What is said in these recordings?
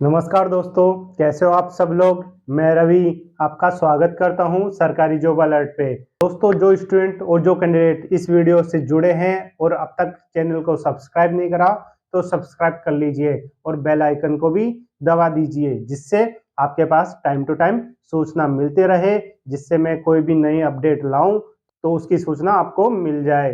नमस्कार दोस्तों, कैसे हो आप सब लोग। मैं रवि आपका स्वागत करता हूं सरकारी जॉब अलर्ट पे। दोस्तों, जो स्टूडेंट और जो कैंडिडेट इस वीडियो से जुड़े हैं और अब तक चैनल को सब्सक्राइब नहीं करा तो सब्सक्राइब कर लीजिए और बेल आइकन को भी दबा दीजिए, जिससे आपके पास टाइम टू टाइम सूचना मिलते रहे, जिससे मैं कोई भी नई अपडेट लाऊं तो उसकी सूचना आपको मिल जाए।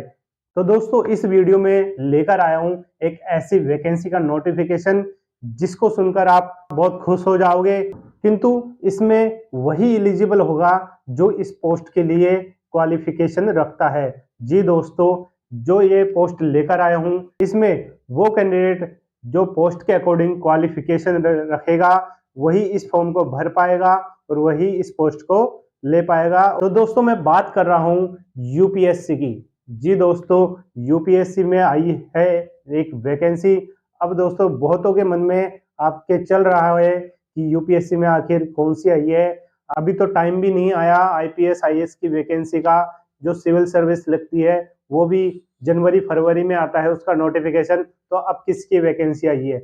तो दोस्तों, इस वीडियो में लेकर आया हूं एक ऐसी वैकेंसी का नोटिफिकेशन जिसको सुनकर आप बहुत खुश हो जाओगे, किंतु इसमें वही एलिजिबल होगा जो इस पोस्ट के लिए क्वालिफिकेशन रखता है। जी दोस्तों, जो ये पोस्ट लेकर आया हूं, इसमें वो कैंडिडेट जो पोस्ट के अकॉर्डिंग क्वालिफिकेशन रखेगा वही इस फॉर्म को भर पाएगा और वही इस पोस्ट को ले पाएगा। तो दोस्तों, मैं बात कर रहा हूं यूपीएससी की। जी दोस्तों, यूपीएससी में आई है एक वैकेंसी। अब दोस्तों, बहुतों के मन में आपके चल रहा है कि यूपीएससी में आखिर कौन सी आई है। अभी तो टाइम भी नहीं आया आईपीएस आईएएस की वैकेंसी का। जो सिविल सर्विस लगती है वो भी जनवरी फरवरी में आता है उसका नोटिफिकेशन। तो अब किसकी वैकेंसी आई है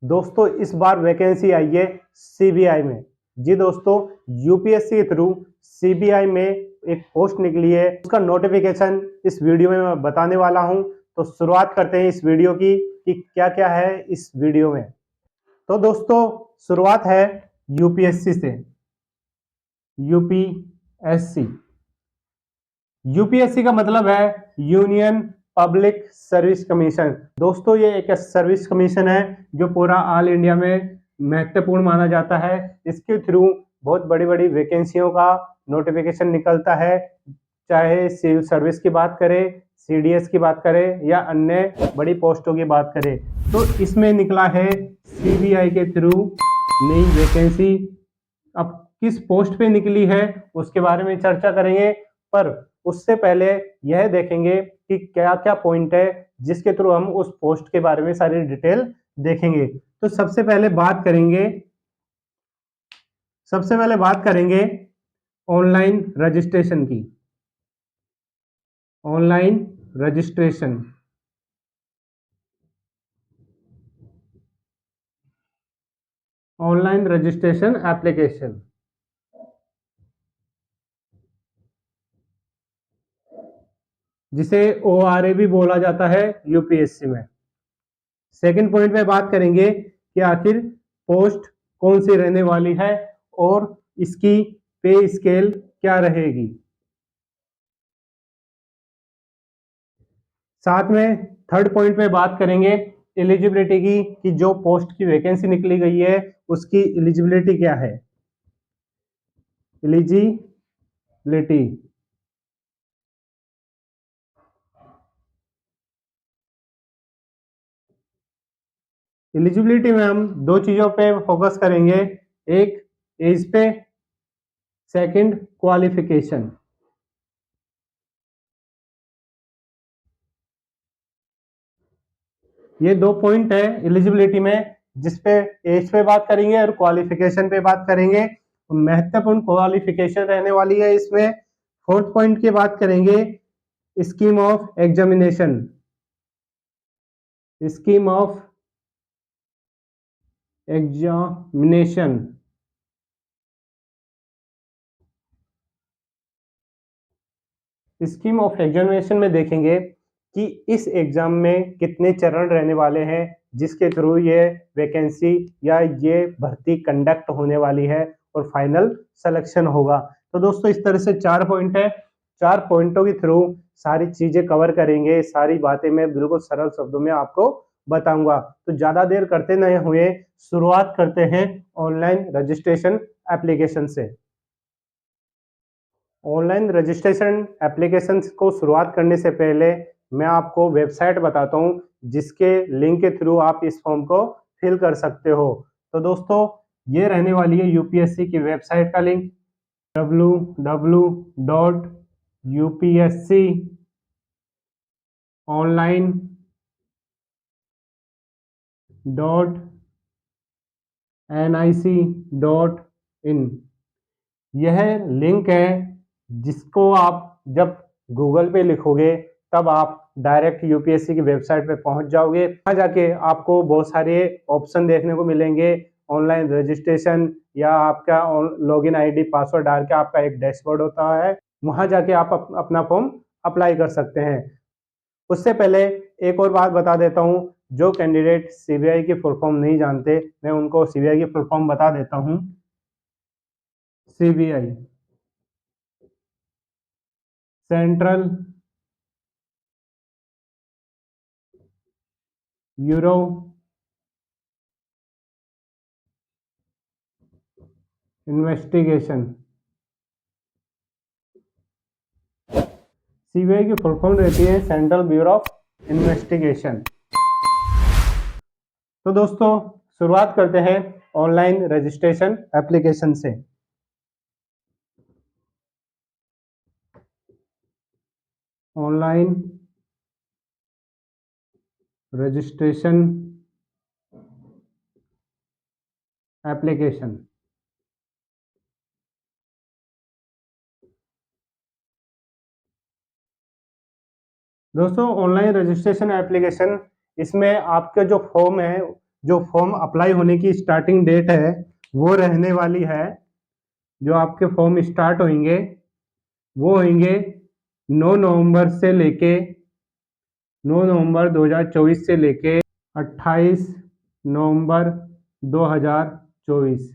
दोस्तों? इस बार वैकेंसी आई है सीबीआई में। जी दोस्तों, यूपीएससी के थ्रू सीबीआई में एक पोस्ट निकली है, उसका नोटिफिकेशन इस वीडियो में मैं बताने वाला हूं। तो शुरुआत करते हैं इस वीडियो की कि क्या क्या है इस वीडियो में। तो दोस्तों, शुरुआत है यूपीएससी से। यूपीएससी यूपीएससी का मतलब है यूनियन पब्लिक सर्विस कमीशन। दोस्तों, ये एक सर्विस कमीशन है जो पूरा ऑल इंडिया में महत्वपूर्ण माना जाता है। इसके थ्रू बहुत बड़ी बड़ी वैकेंसियों का नोटिफिकेशन निकलता है, चाहे सिविल सर्विस की बात करें, सीडीएस की बात करें या अन्य बड़ी पोस्टों की बात करें। तो इसमें निकला है सीबीआई के थ्रू नई वैकेंसी। अब किस पोस्ट पे निकली है उसके बारे में चर्चा करेंगे, पर उससे पहले यह देखेंगे कि क्या क्या पॉइंट है जिसके थ्रू हम उस पोस्ट के बारे में सारी डिटेल देखेंगे। तो सबसे पहले बात करेंगे ऑनलाइन रजिस्ट्रेशन की। Online registration online registration application, जिसे ओआरए भी बोला जाता है यूपीएससी में। सेकंड पॉइंट पे बात करेंगे कि आखिर पोस्ट कौन सी रहने वाली है और इसकी पे स्केल क्या रहेगी। साथ में थर्ड पॉइंट पे बात करेंगे एलिजिबिलिटी की, कि जो पोस्ट की वैकेंसी निकली गई है उसकी एलिजिबिलिटी क्या है। एलिजिबिलिटी एलिजिबिलिटी में हम दो चीजों पे फोकस करेंगे, एक एज पे, सेकंड क्वालिफिकेशन। ये दो पॉइंट है एलिजिबिलिटी में, जिसपे एज पे बात करेंगे और क्वालिफिकेशन पे बात करेंगे। महत्वपूर्ण क्वालिफिकेशन रहने वाली है इसमें। फोर्थ पॉइंट की बात करेंगे scheme of examination. Scheme of examination scheme of examination में देखेंगे कि इस एग्जाम में कितने चरण रहने वाले हैं जिसके थ्रू ये वैकेंसी या ये भर्ती कंडक्ट होने वाली है और फाइनल सिलेक्शन होगा। तो दोस्तों, इस तरह से 4 पॉइंट है। 4 पॉइंटों के थ्रू सारी चीजें कवर करेंगे, सारी बातें मैं बिल्कुल सरल शब्दों में आपको बताऊंगा। तो ज्यादा देर करते नहीं हुए शुरुआत करते हैं ऑनलाइन रजिस्ट्रेशन एप्लीकेशन से। ऑनलाइन रजिस्ट्रेशन एप्लीकेशन को शुरुआत करने से पहले मैं आपको वेबसाइट बताता हूं जिसके लिंक के थ्रू आप इस फॉर्म को फिल कर सकते हो। तो दोस्तों, ये रहने वाली है यूपीएससी की वेबसाइट का लिंक, www.upsc.nic.in। यह लिंक है जिसको आप जब गूगल पे लिखोगे तब आप डायरेक्ट यूपीएससी की वेबसाइट पे पहुंच जाओगे। वहां जाके आपको बहुत सारे ऑप्शन देखने को मिलेंगे ऑनलाइन रजिस्ट्रेशन या आपका लॉगिन आईडी पासवर्ड डाल के आपका एक डैशबोर्ड होता है, वहां जाके आप अपना फॉर्म अप्लाई कर सकते हैं। उससे पहले एक और बात बता देता हूँ, जो कैंडिडेट सीबीआई की फुल फॉर्म नहीं जानते, मैं उनको सीबीआई की फुल फॉर्म बता देता हूँ। CBI, central bureau investigation. CBI की फुल फॉर्म रहती है सेंट्रल ब्यूरो ऑफ इन्वेस्टिगेशन। तो दोस्तों शुरुआत करते हैं ऑनलाइन रजिस्ट्रेशन एप्लीकेशन से। Online registration application. दोस्तों ऑनलाइन रजिस्ट्रेशन एप्लीकेशन, इसमें आपके जो फॉर्म है, जो फॉर्म अप्लाई होने की स्टार्टिंग डेट है वो रहने वाली है, जो आपके फॉर्म स्टार्ट होंगे वो होंगे 9 नवंबर से लेके 9 नवंबर 2024 से लेके 28 नवंबर 2024।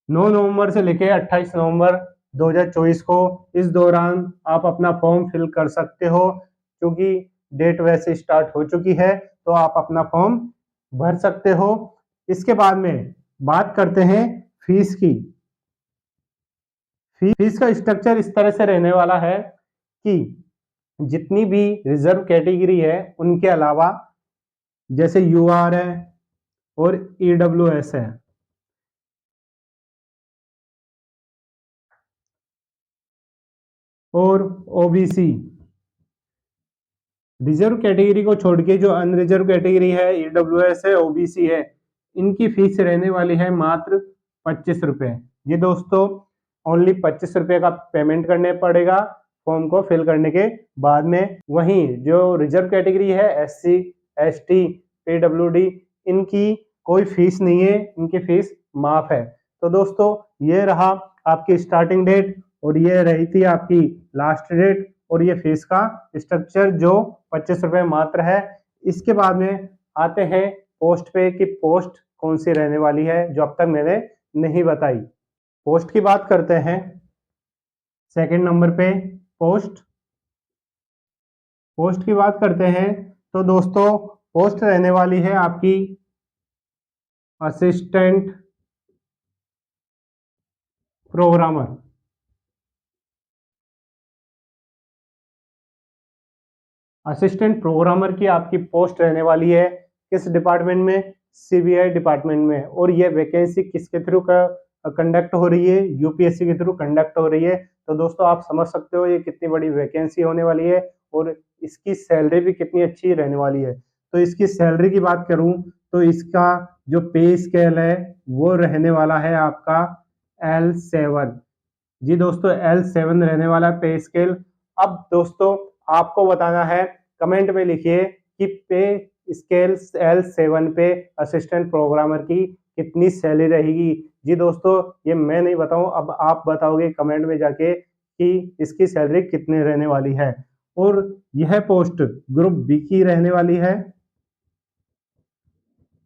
9 नवंबर से लेके 28 नवंबर 2024 को, इस दौरान आप अपना फॉर्म फिल कर सकते हो। क्योंकि डेट वैसे स्टार्ट हो चुकी है तो आप अपना फॉर्म भर सकते हो। इसके बाद में बात करते हैं फीस की। फीस का स्ट्रक्चर इस तरह से रहने वाला है कि जितनी भी रिजर्व कैटेगरी है उनके अलावा, जैसे यूआर है और ईडब्ल्यूएस है, और ओबीसी, रिजर्व कैटेगरी को छोड़ के जो अनरिजर्व कैटेगरी है, ईडब्ल्यूएस है, ओबीसी है, इनकी फीस रहने वाली है मात्र 25 रुपए। जी दोस्तों, ओनली 25 रुपए का पेमेंट करने पड़ेगा फॉर्म को फिल करने के बाद में। वहीं जो रिजर्व कैटेगरी है, एससी, एसटी, पीडब्ल्यूडी, इनकी कोई फीस नहीं है, इनकी फीस माफ है। तो दोस्तों ये रहा आपकी स्टार्टिंग डेट और ये रही थी आपकी लास्ट डेट, और ये फीस का स्ट्रक्चर जो 25 रुपए मात्र है। इसके बाद में आते हैं पोस्ट पे कि पोस्ट कौन सी रहने वाली है, जो अब तक मैंने नहीं बताई। पोस्ट की बात करते हैं। सेकंड नंबर पे पोस्ट। पोस्ट की बात करते हैं तो दोस्तों पोस्ट रहने वाली है आपकी असिस्टेंट प्रोग्रामर। असिस्टेंट प्रोग्रामर की आपकी पोस्ट रहने वाली है किस डिपार्टमेंट में? सीबीआई डिपार्टमेंट में। और ये वैकेंसी किसके थ्रू कंडक्ट हो रही है? यूपीएससी के थ्रू कंडक्ट हो रही है। तो दोस्तों आप समझ सकते हो ये कितनी बड़ी वैकेंसी होने वाली है और इसकी सैलरी भी कितनी अच्छी रहने वाली है। तो इसकी सैलरी की बात करूं तो इसका जो पे स्केल है वो रहने वाला है आपका L7। जी दोस्तों L7 रहने वाला पे स्केल। अब दोस्तों आपको बताना है, कमेंट में लिखिए कि पे स्केल L7 पे असिस्टेंट प्रोग्रामर की कितनी सैलरी रहेगी। जी दोस्तों ये मैं नहीं बताऊं, अब आप बताओगे कमेंट में जाके कि इसकी सैलरी कितनी रहने वाली है। और यह पोस्ट ग्रुप बी की रहने वाली है,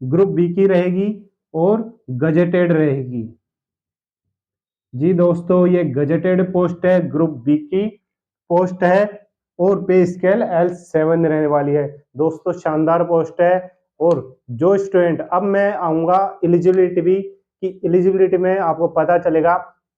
ग्रुप बी की रहेगी और गजेटेड रहेगी। जी दोस्तों ये गजेटेड पोस्ट है, ग्रुप बी की पोस्ट है और पे स्केल L7 रहने वाली है। दोस्तों शानदार पोस्ट है। और जो स्टूडेंट, अब मैं आऊंगा एलिजिबिलिटी भी, कि एलिजिबिलिटी में आपको पता चलेगा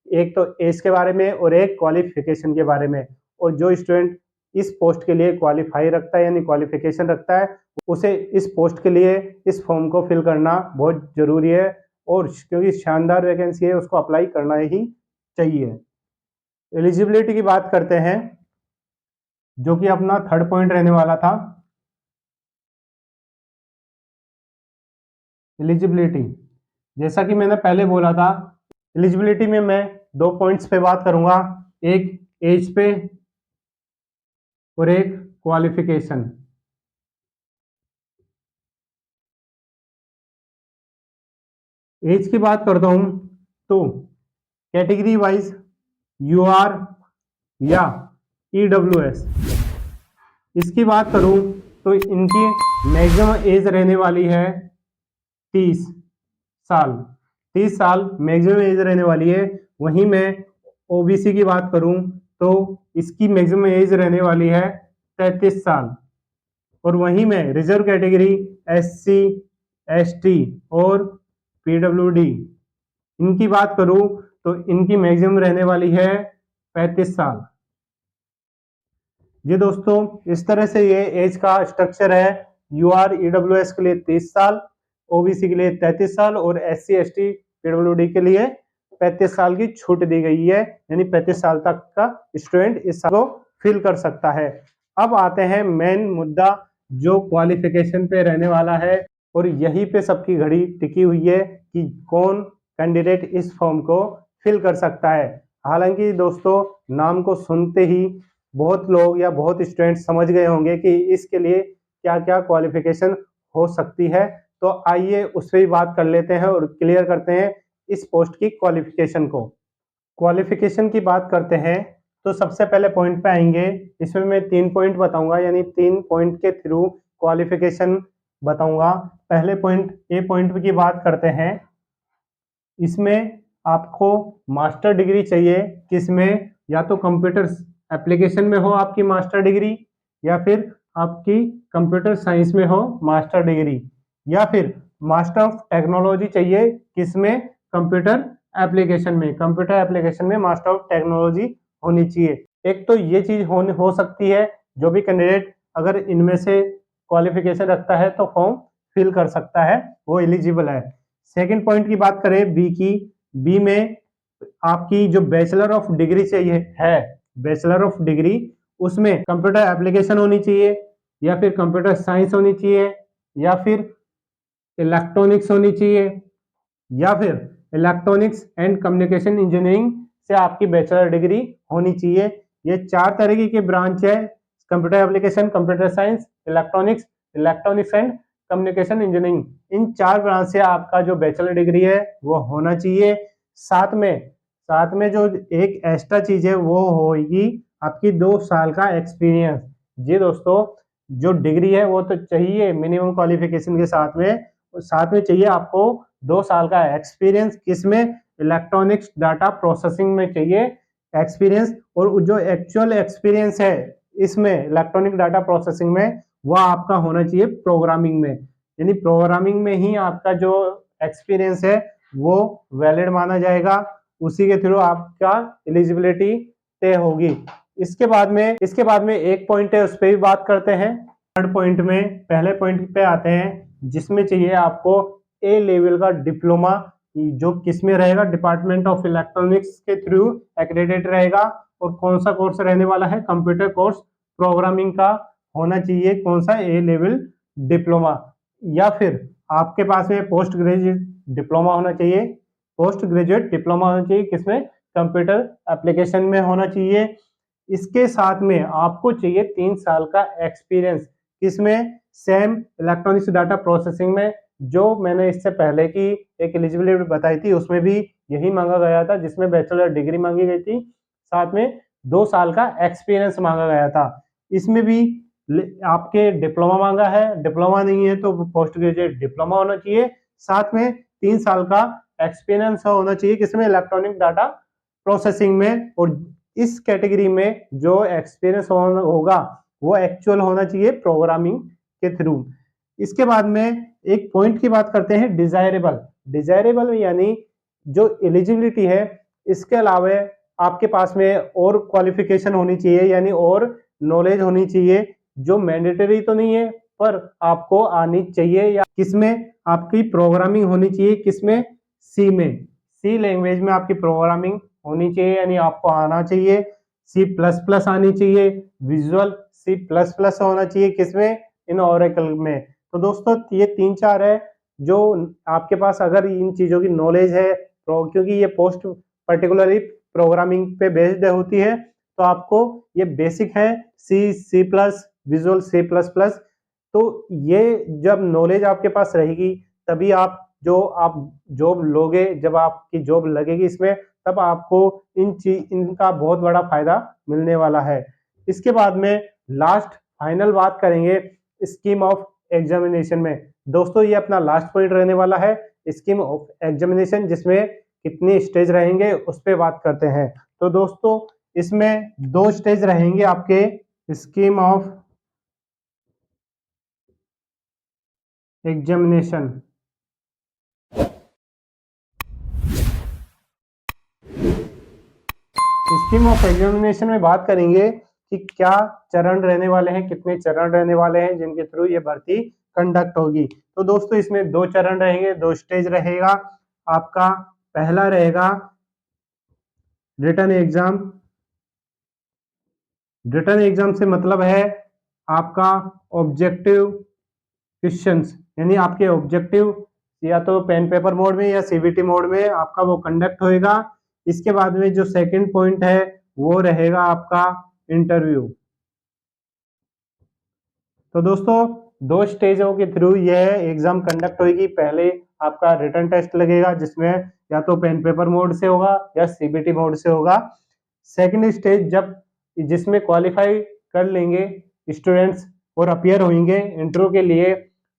एक तो एज के बारे में और एक क्वालिफिकेशन के बारे में। और जो स्टूडेंट इस पोस्ट के लिए क्वालिफाई रखता है यानी क्वालिफिकेशन रखता है, उसे इस पोस्ट के लिए इस फॉर्म को फिल करना बहुत जरूरी है। और क्योंकि शानदार वैकेंसी है उसको अप्लाई करना ही चाहिए। एलिजिबिलिटी की बात करते हैं, जो कि अपना थर्ड पॉइंट रहने वाला था। एलिजिबिलिटी, जैसा कि मैंने पहले बोला था, एलिजिबिलिटी में मैं दो पॉइंट्स पे बात करूंगा, एक एज पे और एक क्वालिफिकेशन। एज की बात करता हूं तो कैटेगरी वाइज यूआर या ईडब्ल्यूएस, इसकी बात करूं तो इनकी मैक्सिमम एज रहने वाली है 30 साल। 30 साल मैक्सिमम एज रहने वाली है। वहीं मैं ओबीसी की बात करूं तो इसकी मैक्सिमम एज रहने वाली है 33 साल। और वहीं मैं रिजर्व कैटेगरी एससी, एसटी और पीडब्ल्यूडी इनकी बात करूं तो इनकी मैक्सिमम रहने वाली है 35 साल। जी दोस्तों, इस तरह से ये एज का स्ट्रक्चर है। यूआर ईडब्ल्यूएस के लिए 30 साल, ओबीसी के लिए 33 साल और एससी एसटी पीडब्ल्यूडी के लिए 35 साल की छूट दी गई है। यानी 35 साल तक का स्टूडेंट इस को फिल कर सकता है। अब आते हैं मेन मुद्दा जो क्वालिफिकेशन पे रहने वाला है, और यहीं पे सबकी घड़ी टिकी हुई है कि कौन कैंडिडेट इस फॉर्म को फिल कर सकता है। हालांकि दोस्तों, नाम को सुनते ही बहुत लोग या बहुत स्टूडेंट समझ गए होंगे कि इसके लिए क्या क्या क्वालिफिकेशन हो सकती है। तो आइए उस पर भी बात कर लेते हैं और क्लियर करते हैं इस पोस्ट की क्वालिफिकेशन को। क्वालिफिकेशन की बात करते हैं तो सबसे पहले पॉइंट पे आएंगे। इसमें मैं 3 पॉइंट बताऊंगा, यानी 3 पॉइंट के थ्रू क्वालिफिकेशन बताऊंगा। पहले पॉइंट ए पॉइंट की बात करते हैं। इसमें आपको मास्टर डिग्री चाहिए, किसमें? या तो कंप्यूटर एप्लीकेशन में हो आपकी मास्टर डिग्री, या फिर आपकी कंप्यूटर साइंस में हो मास्टर डिग्री, या फिर मास्टर ऑफ टेक्नोलॉजी चाहिए, किसमें? कंप्यूटर एप्लीकेशन में। कंप्यूटर एप्लीकेशन में मास्टर ऑफ टेक्नोलॉजी होनी चाहिए। एक तो ये चीज हो सकती है। जो भी कैंडिडेट अगर इनमें से क्वालिफिकेशन रखता है तो फॉर्म फिल कर सकता है, वो एलिजिबल है। सेकंड पॉइंट की बात करें बी की। बी में आपकी जो बैचलर ऑफ डिग्री चाहिए है, बैचलर ऑफ डिग्री, उसमें कंप्यूटर एप्लीकेशन होनी चाहिए, या फिर कंप्यूटर साइंस होनी चाहिए, या फिर इलेक्ट्रॉनिक्स होनी चाहिए, या फिर इलेक्ट्रॉनिक्स एंड कम्युनिकेशन इंजीनियरिंग से आपकी बैचलर डिग्री होनी चाहिए। ये 4 तरीके के ब्रांच है: computer application, computer science, electronics, electronics and communication engineering. In 4 branch से आपका जो बैचलर डिग्री है वो होना चाहिए। साथ में जो एक एक्स्ट्रा चीज है वो होगी आपकी 2 साल का एक्सपीरियंस। जी दोस्तों, जो डिग्री है वो तो चाहिए मिनिमम क्वालिफिकेशन के साथ में चाहिए आपको 2 साल का एक्सपीरियंस। किसमें? इलेक्ट्रॉनिक्स डाटा प्रोसेसिंग में चाहिए एक्सपीरियंस। और जो एक्चुअल एक्सपीरियंस है इसमें इलेक्ट्रॉनिक डाटा प्रोसेसिंग में, वह आपका होना चाहिए प्रोग्रामिंग में। यानी प्रोग्रामिंग में ही आपका जो एक्सपीरियंस है वो वैलिड माना जाएगा। उसी के थ्रू आपका एलिजिबिलिटी तय होगी। इसके बाद में एक पॉइंट है, उस पर भी बात करते हैं। थर्ड पॉइंट में पहले पॉइंट पे आते हैं, जिसमें चाहिए आपको ए लेवल का डिप्लोमा, जो किसमें रहेगा? डिपार्टमेंट ऑफ इलेक्ट्रॉनिक्स के थ्रू एक्रेडिटेड रहेगा। और कौन सा कोर्स रहने वाला है? कंप्यूटर कोर्स प्रोग्रामिंग का होना चाहिए। कौन सा? ए लेवल डिप्लोमा। या फिर आपके पास में पोस्ट ग्रेजुएट डिप्लोमा होना चाहिए। पोस्ट ग्रेजुएट डिप्लोमा होना चाहिए, किसमें? कंप्यूटर एप्लीकेशन में होना चाहिए। इसके साथ में आपको चाहिए 3 साल का एक्सपीरियंस, किसमें? सेम इलेक्ट्रॉनिक्स डाटा प्रोसेसिंग में। जो मैंने इससे पहले की एक एलिजिबिलिटी बताई थी उसमें भी यही मांगा गया था, जिसमें बैचलर डिग्री मांगी गई थी, साथ में 2 साल का एक्सपीरियंस मांगा गया था। इसमें भी आपके डिप्लोमा मांगा है, डिप्लोमा नहीं है तो पोस्ट ग्रेजुएट डिप्लोमा होना चाहिए। साथ में 3 साल का एक्सपीरियंस होना चाहिए, किसमें? इलेक्ट्रॉनिक डाटा प्रोसेसिंग में। और इस कैटेगरी में जो एक्सपीरियंस होगा वो एक्चुअल होना चाहिए प्रोग्रामिंग के थ्रू। इसके बाद में एक पॉइंट की बात करते हैं, डिजायरेबल यानी जो एलिजिबिलिटी है, इसके अलावा आपके पास में और क्वालिफिकेशन होनी चाहिए, यानी और नॉलेज होनी चाहिए, जो मैंडेटरी तो नहीं है पर आपको आनी चाहिए। या किसमें? आपकी प्रोग्रामिंग होनी चाहिए, किसमें? सी में। सी लैंग्वेज में आपकी प्रोग्रामिंग होनी चाहिए, यानी आपको आना चाहिए। सी प्लस प्लस आनी चाहिए, विजुअल सी प्लस प्लस होना चाहिए, किसमें? इन ओरेकल में। तो दोस्तों, ये 3-4 है जो आपके पास अगर इन चीजों की नॉलेज है, क्योंकि ये पोस्ट पर्टिकुलरली प्रोग्रामिंग पे बेस्ड होती है, तो आपको ये बेसिक है C plus, visual C plus plus. तो ये जब नॉलेज आपके पास रहेगी तभी आप जो आप जॉब लोगे, जब आपकी जॉब लगेगी इसमें, तब आपको इनका बहुत बड़ा फायदा मिलने वाला है। इसके बाद में लास्ट फाइनल बात करेंगे स्कीम ऑफ एग्जामिनेशन में। दोस्तों ये अपना लास्ट पॉइंट रहने वाला है, स्कीम ऑफ एग्जामिनेशन, जिसमें कितनी स्टेज रहेंगे उस पर बात करते हैं। तो दोस्तों इसमें 2 स्टेज रहेंगे आपके scheme of examination. Scheme of examination में बात करेंगे कि क्या चरण रहने वाले हैं, कितने चरण रहने वाले हैं जिनके थ्रू ये भर्ती कंडक्ट होगी। तो दोस्तों इसमें 2 चरण रहेंगे, 2 स्टेज रहेगा। आपका पहला रहेगा रिटन एग्जाम। रिटन एग्जाम से मतलब है आपका ऑब्जेक्टिव क्वेश्चंस, यानी आपके ऑब्जेक्टिव या तो पेन पेपर मोड में या सीबीटी मोड में आपका वो कंडक्ट होएगा। इसके बाद में जो सेकंड पॉइंट है वो रहेगा आपका इंटरव्यू। तो दोस्तों 2 स्टेजों के थ्रू यह एग्जाम कंडक्ट होगी। पहले आपका रिटन टेस्ट लगेगा जिसमें या तो पेन पेपर मोड से होगा या सीबीटी मोड से होगा। सेकंड स्टेज जब जिसमें क्वालिफाई कर लेंगे स्टूडेंट्स और अपीयर होंगे इंटरव्यू के लिए,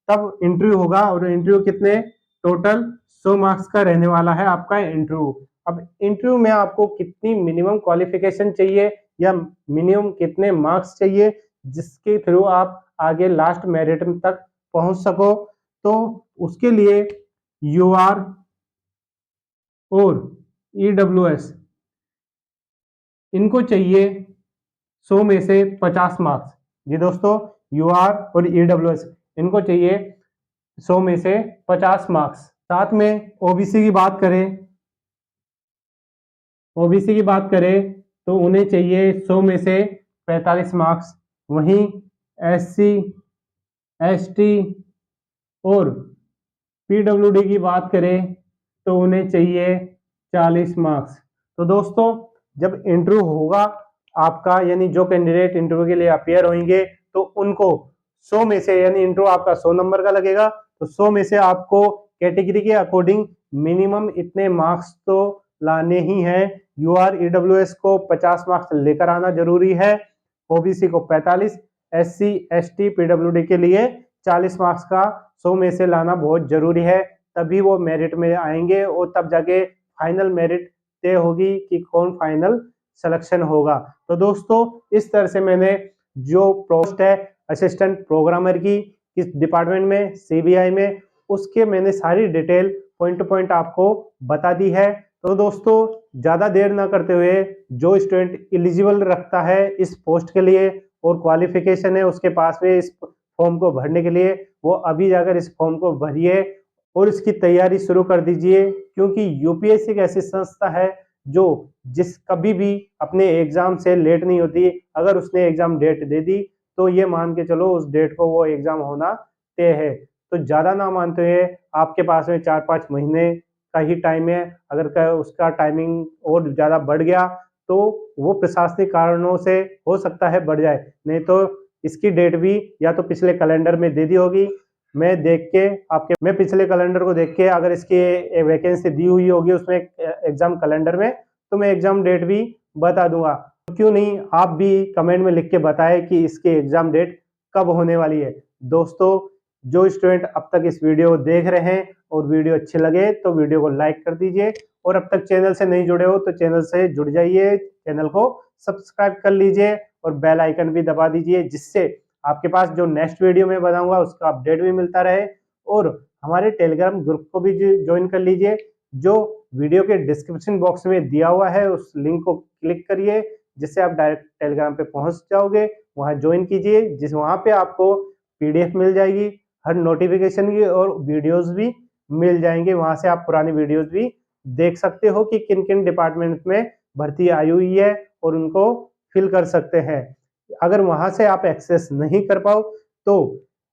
तब इंटरव्यू होगा। और इंटरव्यू कितने टोटल 100 मार्क्स का रहने वाला है आपका इंटरव्यू। अब इंटरव्यू में आपको कितनी मिनिमम क्वालिफिकेशन चाहिए या मिनिमम कितने मार्क्स चाहिए जिसके थ्रू आप आगे लास्ट मेरिट तक पहुंच सको, तो उसके लिए यूआर और ईडब्ल्यूएस इनको चाहिए 100 में से 50 मार्क्स। जी दोस्तों यूआर और ईडब्ल्यूएस इनको चाहिए 100 में से 50 मार्क्स। साथ में ओबीसी की बात करें तो उन्हें चाहिए 100 में से 45 मार्क्स। वहीं एससी एसटी और पीडब्ल्यूडी की बात करें तो उन्हें चाहिए 40 मार्क्स। तो दोस्तों जब इंटरव्यू होगा आपका, यानी जो कैंडिडेट इंटरव्यू के लिए अपीयर होंगे, तो उनको 100 में से, यानी इंटरव्यू आपका 100 नंबर का लगेगा, तो 100 में से आपको कैटेगरी के अकॉर्डिंग मिनिमम इतने मार्क्स तो लाने ही हैं। यूआर ईडब्ल्यूएस को 50 मार्क्स लेकर आना जरूरी है, ओबीसी को 45, एससी एसटी पीडब्ल्यूडी के लिए 40 मार्क्स का 100 में से लाना बहुत जरूरी है, तभी वो मेरिट में आएंगे और तब जाके फाइनल मेरिट तय होगी कि कौन फाइनल सिलेक्शन होगा। तो दोस्तों इस तरह से मैंने जो पोस्ट है असिस्टेंट प्रोग्रामर की किस डिपार्टमेंट में, सीबीआई में, उसके मैंने सारी डिटेल पॉइंट टू पॉइंट आपको बता दी है। तो दोस्तों ज्यादा देर ना करते हुए, जो स्टूडेंट एलिजिबल रखता है इस पोस्ट के लिए और क्वालिफिकेशन है उसके पास में इस फॉर्म को भरने के लिए, वो अभी जाकर इस फॉर्म को भरिए और इसकी तैयारी शुरू कर दीजिए। क्योंकि यूपीएससी एक ऐसी संस्था है जो कभी भी अपने एग्जाम से लेट नहीं होती। अगर उसने एग्जाम डेट दे दी तो ये मान के चलो उस डेट को वो एग्जाम होना तय है। तो ज्यादा ना मानते हुए आपके पास में 4-5 महीने का ही टाइम है। अगर उसका टाइमिंग और ज्यादा बढ़ गया तो वो प्रशासनिक कारणों से हो सकता है बढ़ जाए, नहीं तो इसकी डेट भी या तो पिछले कैलेंडर में दे दी होगी। मैं पिछले कैलेंडर को देख के अगर इसकी वैकेंसी दी हुई होगी उसमें एग्जाम कैलेंडर में, तो मैं एग्जाम डेट भी बता दूंगा। तो क्यों नहीं आप भी कमेंट में लिख के बताएं कि इसकी एग्जाम डेट कब होने वाली है। दोस्तों जो स्टूडेंट अब तक इस वीडियो को देख रहे हैं और वीडियो अच्छे लगे तो वीडियो को लाइक कर दीजिए, और अब तक चैनल से नहीं जुड़े हो तो चैनल से जुड़ जाइए, चैनल को सब्सक्राइब कर लीजिए और बेल आइकन भी दबा दीजिए, जिससे आपके पास जो नेक्स्ट वीडियो में बनाऊंगा उसका अपडेट भी मिलता रहे। और हमारे टेलीग्राम ग्रुप को भी ज्वाइन कर लीजिए, जो वीडियो के डिस्क्रिप्शन बॉक्स में दिया हुआ है। उस लिंक को क्लिक करिए जिससे आप डायरेक्ट टेलीग्राम पे पहुंच जाओगे, वहां ज्वाइन कीजिए, वहां पे आपको पीडीएफ मिल जाएगी हर नोटिफिकेशन की, और वीडियोस भी मिल जाएंगे। वहां से आप पुरानी वीडियोस भी देख सकते हो कि किन किन डिपार्टमेंट में भर्ती आई हुई है और उनको फिल कर सकते हैं। अगर वहां से आप एक्सेस नहीं कर पाओ तो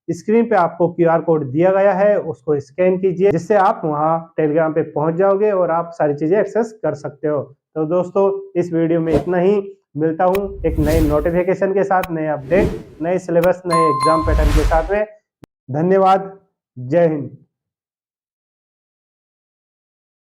स्क्रीन पे आपको क्यूआर कोड दिया गया है, उसको स्कैन कीजिए, जिससे आप वहां टेलीग्राम पे पहुंच जाओगे और आप सारी चीजें एक्सेस कर सकते हो। तो दोस्तों इस वीडियो में इतना ही, मिलता हूं एक नए नोटिफिकेशन के साथ, नए अपडेट, नए सिलेबस, नए एग्जाम पैटर्न के साथ में। धन्यवाद, जय हिंद।